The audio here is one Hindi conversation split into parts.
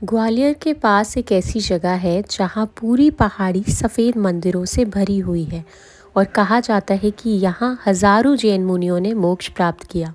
ग्वालियर के पास एक ऐसी जगह है जहाँ पूरी पहाड़ी सफ़ेद मंदिरों से भरी हुई है और कहा जाता है कि यहाँ हजारों जैन मुनियों ने मोक्ष प्राप्त किया।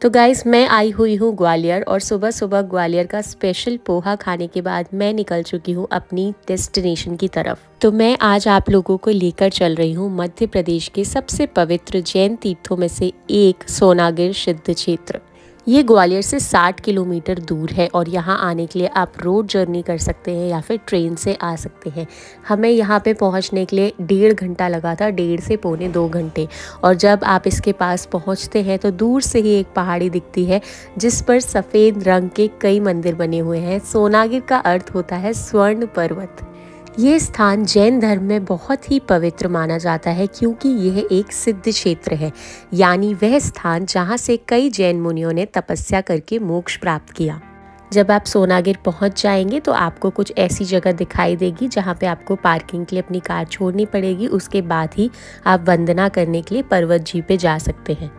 तो गाइस, मैं आई हुई हूँ ग्वालियर और सुबह सुबह ग्वालियर का स्पेशल पोहा खाने के बाद मैं निकल चुकी हूँ अपनी डेस्टिनेशन की तरफ। तो मैं आज आप लोगों को लेकर चल रही हूँ मध्य प्रदेश के सबसे पवित्र जैन तीर्थों में से एक सोनागिर सिद्ध क्षेत्र। ये ग्वालियर से 60 किलोमीटर दूर है और यहाँ आने के लिए आप रोड जर्नी कर सकते हैं या फिर ट्रेन से आ सकते हैं। हमें यहाँ पे पहुँचने के लिए 1.5 घंटा लगा था, 1.5 से पौने 2 घंटे। और जब आप इसके पास पहुँचते हैं तो दूर से ही एक पहाड़ी दिखती है जिस पर सफ़ेद रंग के कई मंदिर बने हुए हैं। सोनागिर का अर्थ होता है स्वर्ण पर्वत। ये स्थान जैन धर्म में बहुत ही पवित्र माना जाता है क्योंकि यह एक सिद्ध क्षेत्र है, यानी वह स्थान जहाँ से कई जैन मुनियों ने तपस्या करके मोक्ष प्राप्त किया। जब आप सोनागिर पहुँच जाएंगे तो आपको कुछ ऐसी जगह दिखाई देगी जहाँ पे आपको पार्किंग के लिए अपनी कार छोड़नी पड़ेगी। उसके बाद ही आप वंदना करने के लिए पर्वत जी पे जा सकते हैं।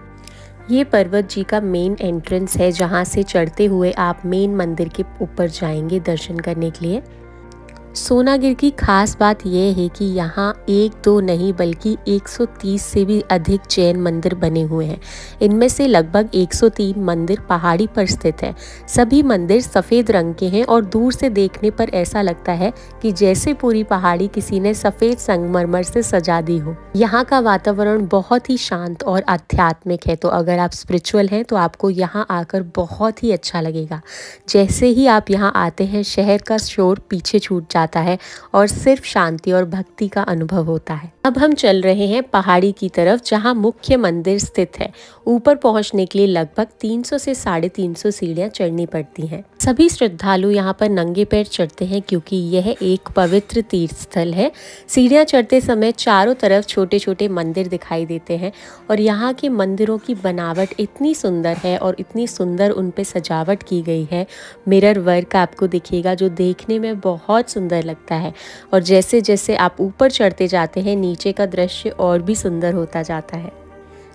ये पर्वत जी का मेन एंट्रेंस है जहाँ से चढ़ते हुए आप मेन मंदिर के ऊपर जाएंगे दर्शन करने के लिए। सोनागिर की खास बात यह है कि यहाँ एक दो नहीं बल्कि 130 से भी अधिक जैन मंदिर बने हुए हैं। इनमें से लगभग 103 मंदिर पहाड़ी पर स्थित है। सभी मंदिर सफ़ेद रंग के हैं और दूर से देखने पर ऐसा लगता है कि जैसे पूरी पहाड़ी किसी ने सफ़ेद संगमरमर से सजा दी हो। यहाँ का वातावरण बहुत ही शांत और आध्यात्मिक है, तो अगर आप स्पिरिचुअल हैं तो आपको यहाँ आकर बहुत ही अच्छा लगेगा। जैसे ही आप यहाँ आते हैं शहर का शोर पीछे छूट जाता है और सिर्फ शांति और भक्ति का अनुभव होता है। अब हम चल रहे हैं पहाड़ी की तरफ जहाँ मुख्य मंदिर स्थित है। ऊपर पहुँचने के लिए लगभग 300 से 350 सीढ़ियाँ चढ़नी पड़ती हैं। सभी श्रद्धालु यहाँ पर नंगे पैर चढ़ते हैं क्योंकि यह एक पवित्र तीर्थ स्थल है। सीढ़ियाँ चढ़ते समय चारों तरफ छोटे छोटे मंदिर दिखाई देते हैं और यहाँ के मंदिरों की बनावट इतनी सुंदर है और इतनी सुंदर उन पे सजावट की गई है। मिरर वर्क आपको दिखेगा जो देखने में बहुत सुंदर लगता है और जैसे जैसे आप ऊपर चढ़ते जाते हैं नीचे का दृश्य और भी सुंदर होता जाता है।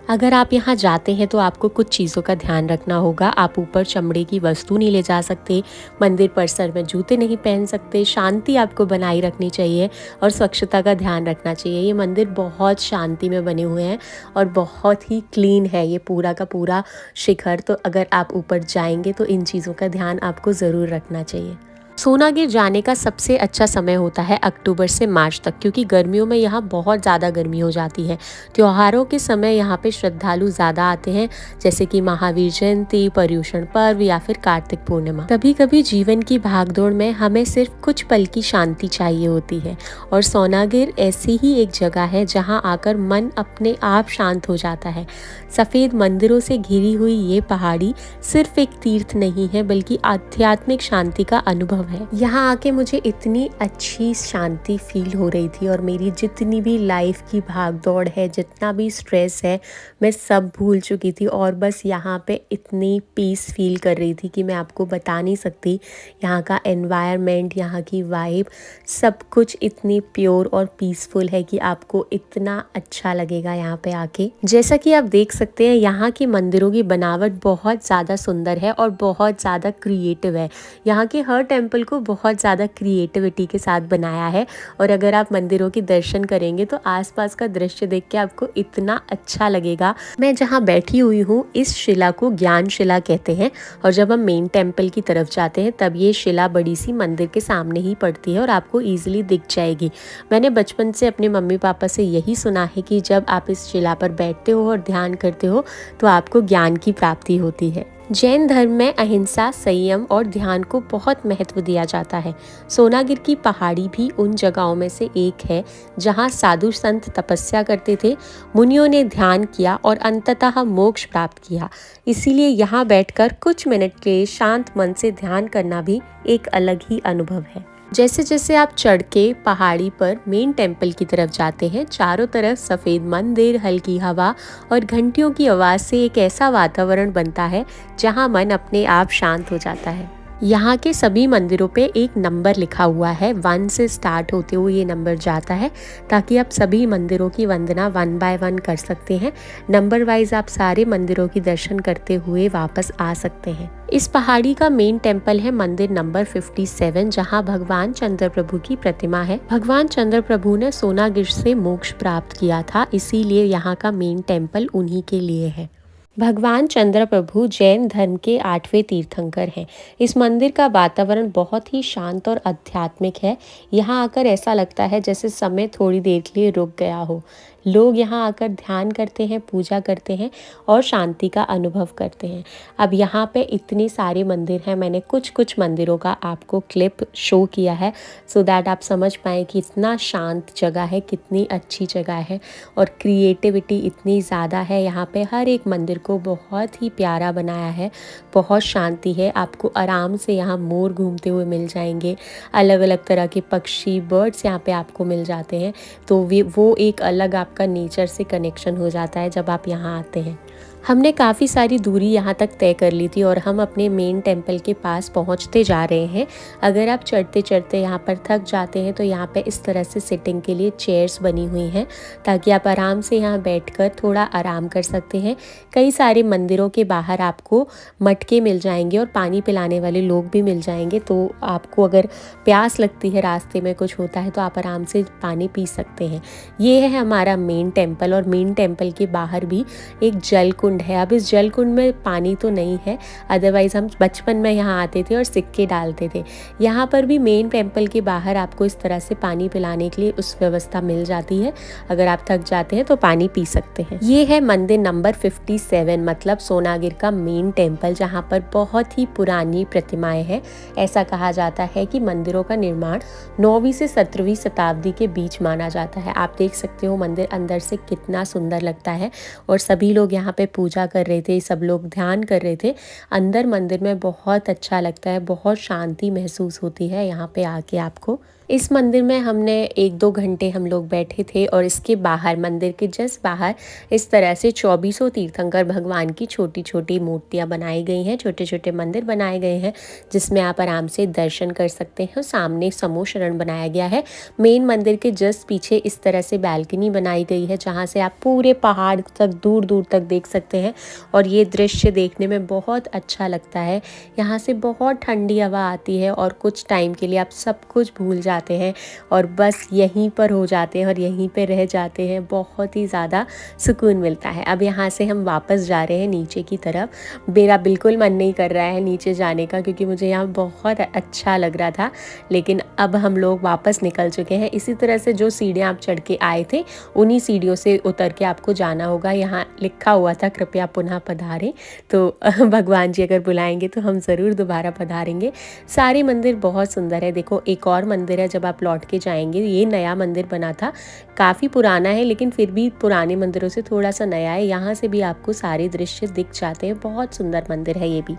अगर आप यहाँ जाते हैं तो आपको कुछ चीज़ों का ध्यान रखना होगा। आप ऊपर चमड़े की वस्तु नहीं ले जा सकते, मंदिर परिसर में जूते नहीं पहन सकते, शांति आपको बनाए रखनी चाहिए और स्वच्छता का ध्यान रखना चाहिए। ये मंदिर बहुत शांति में बने हुए हैं और बहुत ही क्लीन है ये पूरा का पूरा शिखर। तो अगर आप ऊपर जाएंगे तो इन चीज़ों का ध्यान आपको ज़रूर रखना चाहिए। सोनागिर जाने का सबसे अच्छा समय होता है अक्टूबर से मार्च तक, क्योंकि गर्मियों में यहाँ बहुत ज़्यादा गर्मी हो जाती है। त्योहारों के समय यहाँ पे श्रद्धालु ज़्यादा आते हैं, जैसे कि महावीर जयंती, पर्युषण पर्व या फिर कार्तिक पूर्णिमा। कभी कभी जीवन की भागदौड़ में हमें सिर्फ कुछ पल की शांति चाहिए होती है और सोनागिर ऐसी ही एक जगह है जहाँ आकर मन अपने आप शांत हो जाता है। सफ़ेद मंदिरों से घिरी हुई ये पहाड़ी सिर्फ एक तीर्थ नहीं है बल्कि आध्यात्मिक शांति का अनुभव है। यहाँ आके मुझे इतनी अच्छी शांति फील हो रही थी और मेरी जितनी भी लाइफ की भाग दौड़ है, जितना भी स्ट्रेस है, मैं सब भूल चुकी थी और बस यहाँ पे इतनी पीस फील कर रही थी कि मैं आपको बता नहीं सकती। यहाँ का एनवायरनमेंट, यहाँ की वाइब, सब कुछ इतनी प्योर और पीसफुल है कि आपको इतना अच्छा लगेगा यहाँ पे आके। जैसा कि आप देख सकते हैं यहाँ के मंदिरों की बनावट बहुत ज़्यादा सुंदर है और बहुत ज़्यादा क्रिएटिव है। यहाँ के हर टेम्पल को बहुत ज़्यादा क्रिएटिविटी के साथ बनाया है और अगर आप मंदिरों के दर्शन करेंगे तो आसपास का दृश्य देख के आपको इतना अच्छा लगेगा। मैं जहाँ बैठी हुई हूँ इस शिला को ज्ञान शिला कहते हैं और जब हम मेन टेम्पल की तरफ जाते हैं तब ये शिला बड़ी सी मंदिर के सामने ही पड़ती है और आपको ईजिली दिख जाएगी। मैंने बचपन से अपने मम्मी पापा से यही सुना है कि जब आप इस शिला पर बैठते हो और ध्यान करते हो तो आपको ज्ञान की प्राप्ति होती है। जैन धर्म में अहिंसा, संयम और ध्यान को बहुत महत्व दिया जाता है। सोनागिर की पहाड़ी भी उन जगहों में से एक है जहां साधु संत तपस्या करते थे, मुनियों ने ध्यान किया और अंततः मोक्ष प्राप्त किया। इसीलिए यहाँ बैठकर कुछ मिनट के लिए शांत मन से ध्यान करना भी एक अलग ही अनुभव है। जैसे जैसे आप चढ़ के पहाड़ी पर मेन टेम्पल की तरफ जाते हैं, चारों तरफ सफ़ेद मंदिर, हल्की हवा और घंटियों की आवाज़ से एक ऐसा वातावरण बनता है जहां मन अपने आप शांत हो जाता है। यहाँ के सभी मंदिरों पे एक नंबर लिखा हुआ है, 1 से स्टार्ट होते हुए ये नंबर जाता है, ताकि आप सभी मंदिरों की वंदना 1 बाय 1 कर सकते हैं। नंबर वाइज आप सारे मंदिरों की दर्शन करते हुए वापस आ सकते हैं। इस पहाड़ी का मेन टेम्पल है मंदिर नंबर 57, जहाँ भगवान चंद्र प्रभु की प्रतिमा है। भगवान चंद्र प्रभु ने सोनागिर से मोक्ष प्राप्त किया था, इसीलिए यहाँ का मेन टेम्पल उन्हीं के लिए है। भगवान चंद्र प्रभु जैन धर्म के 8वें तीर्थंकर हैं। इस मंदिर का वातावरण बहुत ही शांत और आध्यात्मिक है। यहाँ आकर ऐसा लगता है जैसे समय थोड़ी देर के लिए रुक गया हो। लोग यहाँ आकर ध्यान करते हैं, पूजा करते हैं और शांति का अनुभव करते हैं। अब यहाँ पे इतने सारे मंदिर हैं, मैंने कुछ कुछ मंदिरों का आपको क्लिप शो किया है सो दैट आप समझ पाएँ कि इतना शांत जगह है, कितनी अच्छी जगह है और क्रिएटिविटी इतनी ज़्यादा है यहाँ पे। हर एक मंदिर को बहुत ही प्यारा बनाया है, बहुत शांति है। आपको आराम से यहाँ मोर घूमते हुए मिल जाएंगे, अलग अलग तरह के पक्षी, बर्ड्स यहाँ पे आपको मिल जाते हैं। तो वो एक अलग आपका नेचर से कनेक्शन हो जाता है जब आप यहाँ आते हैं। हमने काफ़ी सारी दूरी यहाँ तक तय कर ली थी और हम अपने मेन टेम्पल के पास पहुँचते जा रहे हैं। अगर आप चढ़ते चढ़ते यहाँ पर थक जाते हैं तो यहाँ पे इस तरह से सिटिंग के लिए चेयर्स बनी हुई हैं, ताकि आप आराम से यहाँ बैठकर थोड़ा आराम कर सकते हैं। कई सारे मंदिरों के बाहर आपको मटके मिल जाएंगे और पानी पिलाने वाले लोग भी मिल जाएंगे, तो आपको अगर प्यास लगती है, रास्ते में कुछ होता है, तो आप आराम से पानी पी सकते हैं। ये है हमारा मेन टेम्पल और मेन टेम्पल के बाहर भी एक जल कुंड है। अब इस जल कुंड में पानी तो नहीं है, अदरवाइज हम बचपन में यहाँ आते थे और सिक्के डालते थे। यहाँ पर भी मेन टेम्पल के बाहर आपको इस तरह से पानी पिलाने के लिए उस व्यवस्था मिल जाती है। अगर आप थक जाते हैं तो पानी पी सकते हैं। ये है मंदिर नंबर 57, मतलब सोनागिर का मेन टेम्पल, जहाँ पर बहुत ही पुरानी प्रतिमाएं हैं। ऐसा कहा जाता है कि मंदिरों का निर्माण 9वीं से 17वीं शताब्दी के बीच माना जाता है। आप देख सकते हो मंदिर अंदर से कितना सुंदर लगता है और सभी लोग यहाँ पे पूजा कर रहे थे, सब लोग ध्यान कर रहे थे। अंदर मंदिर में बहुत अच्छा लगता है, बहुत शांति महसूस होती है यहाँ पे आके आपको। इस मंदिर में हमने 1-2 घंटे हम लोग बैठे थे और इसके बाहर, मंदिर के जस्ट बाहर, इस तरह से 2400 तीर्थंकर भगवान की छोटी छोटी मूर्तियाँ बनाई गई हैं, छोटे छोटे मंदिर बनाए गए हैं जिसमें आप आराम से दर्शन कर सकते हैं। सामने समूह शरण बनाया गया है। मेन मंदिर के जस्ट पीछे इस तरह से बैल्कनी बनाई गई है जहाँ से आप पूरे पहाड़ तक दूर दूर तक देख सकते हैं और ये दृश्य देखने में बहुत अच्छा लगता है। यहाँ से बहुत ठंडी हवा आती है और कुछ टाइम के लिए आप सब कुछ भूल जाते हैं और बस यहीं पर हो जाते हैं और यहीं पे रह जाते हैं। बहुत ही ज़्यादा सुकून मिलता है। अब यहाँ से हम वापस जा रहे हैं नीचे की तरफ। मेरा बिल्कुल मन नहीं कर रहा है नीचे जाने का, क्योंकि मुझे यहाँ बहुत अच्छा लग रहा था, लेकिन अब हम लोग वापस निकल चुके हैं। इसी तरह से जो सीढ़ियाँ आप चढ़ के आए थे, उन्हीं सीढ़ियों से उतर के आपको जाना होगा। यहाँ लिखा हुआ था कृपया पुनः पधारें, तो भगवान जी अगर बुलाएंगे तो हम ज़रूर दोबारा पधारेंगे। सारे मंदिर बहुत सुंदर है। देखो एक और मंदिर है, जब आप लौट के जाएंगे, ये नया मंदिर बना था, काफ़ी पुराना है लेकिन फिर भी पुराने मंदिरों से थोड़ा सा नया है। यहाँ से भी आपको सारे दृश्य दिख जाते हैं। बहुत सुंदर मंदिर है ये भी।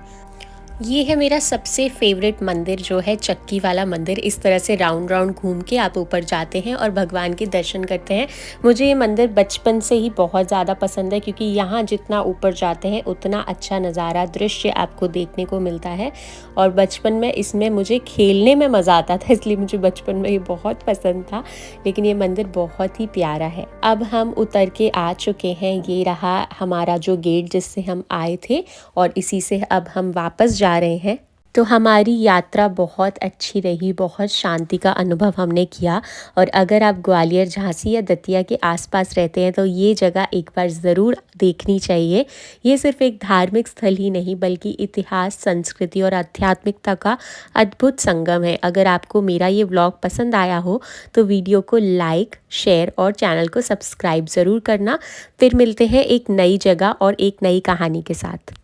ये है मेरा सबसे फेवरेट मंदिर, जो है चक्की वाला मंदिर। इस तरह से राउंड राउंड घूम के आप ऊपर जाते हैं और भगवान के दर्शन करते हैं। मुझे ये मंदिर बचपन से ही बहुत ज़्यादा पसंद है, क्योंकि यहाँ जितना ऊपर जाते हैं उतना अच्छा नज़ारा, दृश्य आपको देखने को मिलता है। और बचपन में इसमें मुझे खेलने में मज़ा आता था, इसलिए मुझे बचपन में ये बहुत पसंद था। लेकिन ये मंदिर बहुत ही प्यारा है। अब हम उतर के आ चुके हैं। ये रहा हमारा जो गेट जिससे हम आए थे और इसी से अब हम वापस जा रहे हैं। तो हमारी यात्रा बहुत अच्छी रही, बहुत शांति का अनुभव हमने किया। और अगर आप ग्वालियर, झांसी या दतिया के आसपास रहते हैं तो ये जगह एक बार ज़रूर देखनी चाहिए। ये सिर्फ एक धार्मिक स्थल ही नहीं, बल्कि इतिहास, संस्कृति और आध्यात्मिकता का अद्भुत संगम है। अगर आपको मेरा ये व्लॉग पसंद आया हो तो वीडियो को लाइक, शेयर और चैनल को सब्सक्राइब ज़रूर करना। फिर मिलते हैं एक नई जगह और एक नई कहानी के साथ।